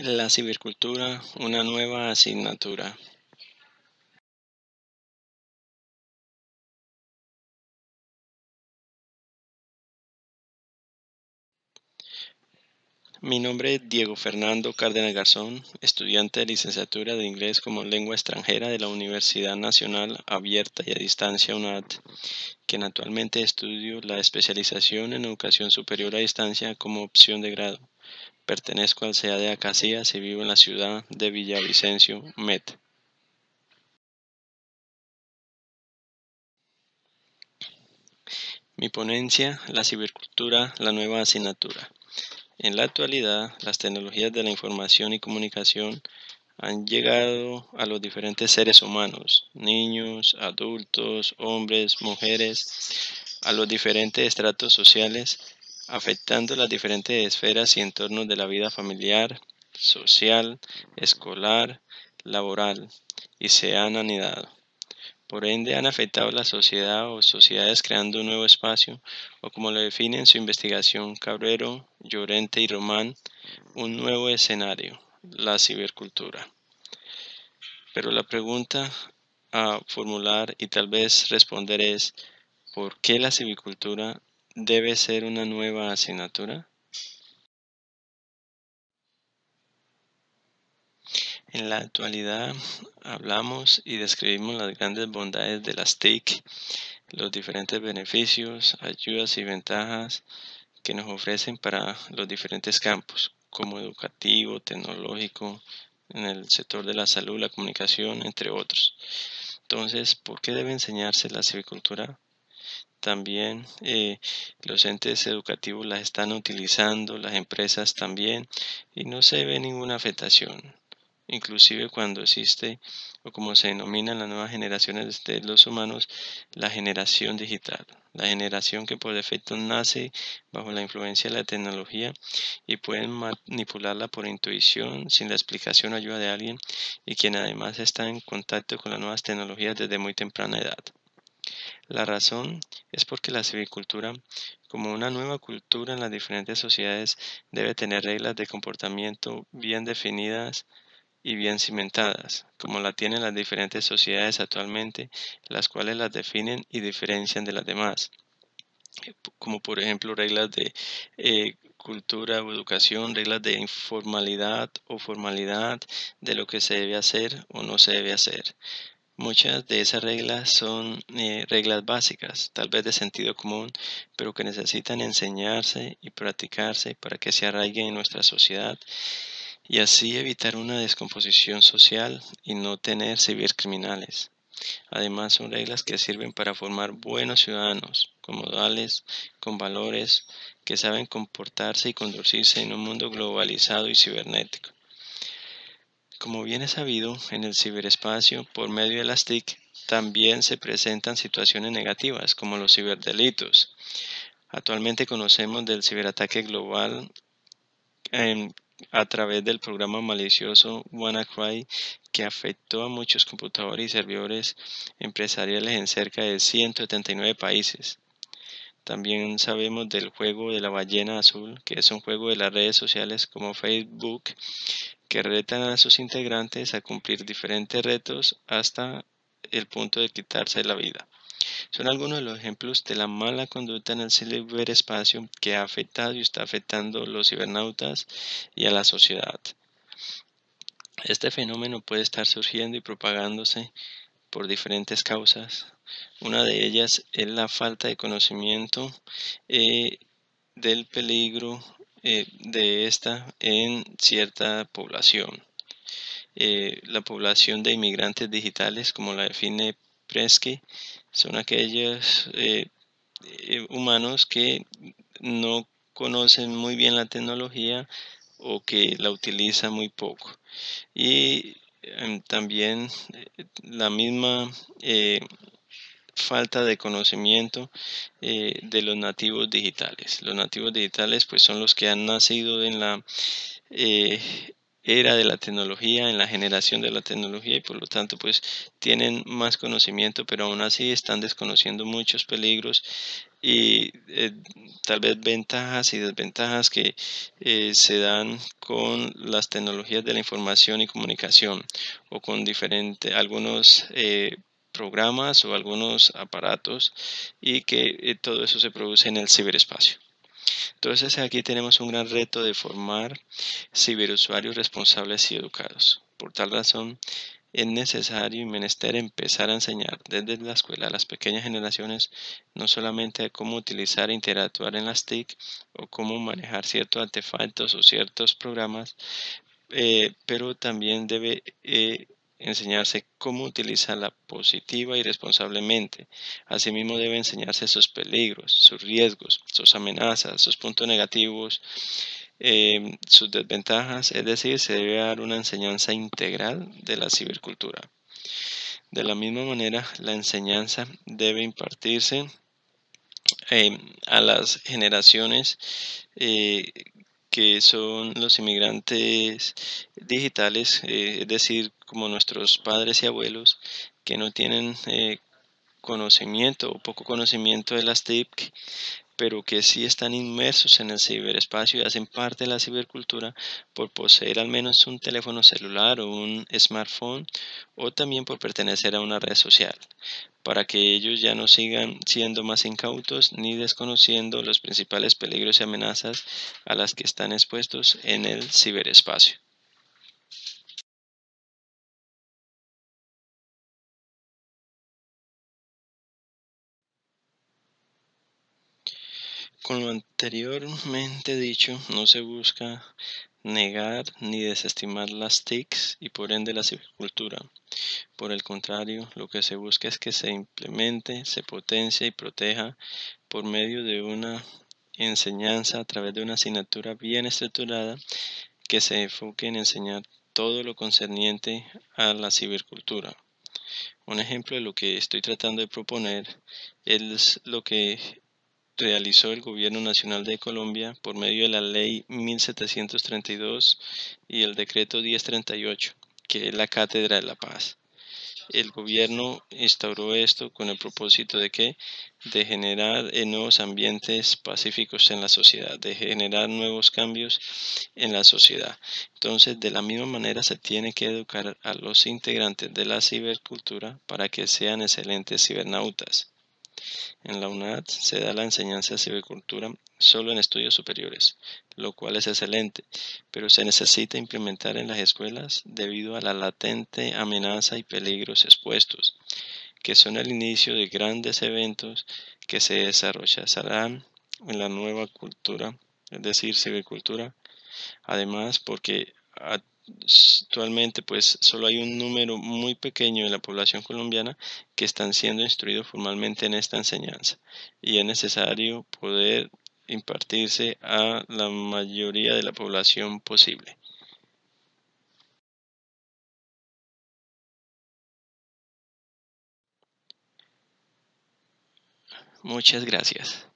La cibercultura, una nueva asignatura. Mi nombre es Diego Fernando Cárdenas Garzón, estudiante de licenciatura de Inglés como lengua extranjera de la Universidad Nacional Abierta y a Distancia UNAD, quien actualmente estudio la especialización en educación superior a distancia como opción de grado. Pertenezco al CEA de Acacías y vivo en la ciudad de Villavicencio, Met. Mi ponencia, la cibercultura, la nueva asignatura. En la actualidad, las tecnologías de la información y comunicación han llegado a los diferentes seres humanos, niños, adultos, hombres, mujeres, a los diferentes estratos sociales, afectando las diferentes esferas y entornos de la vida familiar, social, escolar, laboral, y se han anidado. Por ende, han afectado la sociedad o sociedades creando un nuevo espacio, o como lo define en su investigación Cabrero, Llorente y Román, un nuevo escenario, la cibercultura. Pero la pregunta a formular y tal vez responder es, ¿por qué la civicultura debe ser una nueva asignatura? En la actualidad hablamos y describimos las grandes bondades de las TIC, los diferentes beneficios, ayudas y ventajas que nos ofrecen para los diferentes campos, como educativo, tecnológico, en el sector de la salud, la comunicación, entre otros. Entonces, ¿por qué debe enseñarse la civicultura? También los entes educativos las están utilizando, las empresas también, y no se ve ninguna afectación. Inclusive cuando existe, o como se denomina en las nuevas generaciones de los humanos, la generación digital. La generación que por defecto nace bajo la influencia de la tecnología y pueden manipularla por intuición, sin la explicación o ayuda de alguien, y quien además está en contacto con las nuevas tecnologías desde muy temprana edad. La razón es porque la civicultura, como una nueva cultura en las diferentes sociedades, debe tener reglas de comportamiento bien definidas y bien cimentadas, como la tienen las diferentes sociedades actualmente, las cuales las definen y diferencian de las demás, como por ejemplo reglas de cultura o educación, reglas de informalidad o formalidad, de lo que se debe hacer o no se debe hacer. Muchas de esas reglas son reglas básicas, tal vez de sentido común, pero que necesitan enseñarse y practicarse para que se arraiguen en nuestra sociedad y así evitar una descomposición social y no tener cibercriminales. Además, son reglas que sirven para formar buenos ciudadanos, con modales, con valores, que saben comportarse y conducirse en un mundo globalizado y cibernético. Como bien es sabido, en el ciberespacio, por medio de las TIC, también se presentan situaciones negativas, como los ciberdelitos. Actualmente conocemos del ciberataque global a través del programa malicioso WannaCry, que afectó a muchos computadores y servidores empresariales en cerca de 179 países. También sabemos del juego de la ballena azul, que es un juego de las redes sociales como Facebook, que retan a sus integrantes a cumplir diferentes retos hasta el punto de quitarse la vida. Son algunos de los ejemplos de la mala conducta en el ciberespacio que ha afectado y está afectando a los cibernautas y a la sociedad. Este fenómeno puede estar surgiendo y propagándose por diferentes causas. Una de ellas es la falta de conocimiento del peligro de esta en cierta población. La población de inmigrantes digitales, como la define Presky, son aquellos humanos que no conocen muy bien la tecnología o que la utilizan muy poco. Y también la misma falta de conocimiento de los nativos digitales. Los nativos digitales pues son los que han nacido en la eh, era de la tecnología, en la generación de la tecnología y por lo tanto pues tienen más conocimiento, pero aún así están desconociendo muchos peligros y tal vez ventajas y desventajas que se dan con las tecnologías de la información y comunicación o con algunos programas o algunos aparatos y que todo eso se produce en el ciberespacio. Entonces aquí tenemos un gran reto de formar ciberusuarios responsables y educados. Por tal razón, es necesario y menester empezar a enseñar desde la escuela a las pequeñas generaciones no solamente cómo utilizar e interactuar en las TIC o cómo manejar ciertos artefactos o ciertos programas, pero también debe enseñarse cómo utilizarla positiva y responsablemente. Asimismo debe enseñarse sus peligros, sus riesgos, sus amenazas, sus puntos negativos, sus desventajas, es decir, se debe dar una enseñanza integral de la cibercultura. De la misma manera, la enseñanza debe impartirse a las generaciones eh, que son los inmigrantes digitales, es decir, como nuestros padres y abuelos, que no tienen conocimiento o poco conocimiento de las TIC, pero que sí están inmersos en el ciberespacio y hacen parte de la cibercultura por poseer al menos un teléfono celular o un smartphone, o también por pertenecer a una red social, para que ellos ya no sigan siendo más incautos ni desconociendo los principales peligros y amenazas a las que están expuestos en el ciberespacio. Con lo anteriormente dicho, no se busca negar ni desestimar las TICs y por ende la cibercultura. Por el contrario, lo que se busca es que se implemente, se potencie y proteja por medio de una enseñanza a través de una asignatura bien estructurada que se enfoque en enseñar todo lo concerniente a la cibercultura. Un ejemplo de lo que estoy tratando de proponer es lo que realizó el Gobierno Nacional de Colombia por medio de la Ley 1732 y el Decreto 1038, que es la Cátedra de la Paz. El gobierno instauró esto con el propósito de que de generar nuevos ambientes pacíficos en la sociedad, de generar nuevos cambios en la sociedad. Entonces, de la misma manera se tiene que educar a los integrantes de la cibercultura para que sean excelentes cibernautas. En la UNAD se da la enseñanza de cibercultura solo en estudios superiores, lo cual es excelente, pero se necesita implementar en las escuelas debido a la latente amenaza y peligros expuestos, que son el inicio de grandes eventos que se desarrollarán en la nueva cultura, es decir, cibercultura. Además, porque actualmente pues solo hay un número muy pequeño de la población colombiana que están siendo instruidos formalmente en esta enseñanza y es necesario poder impartirse a la mayoría de la población posible. Muchas gracias.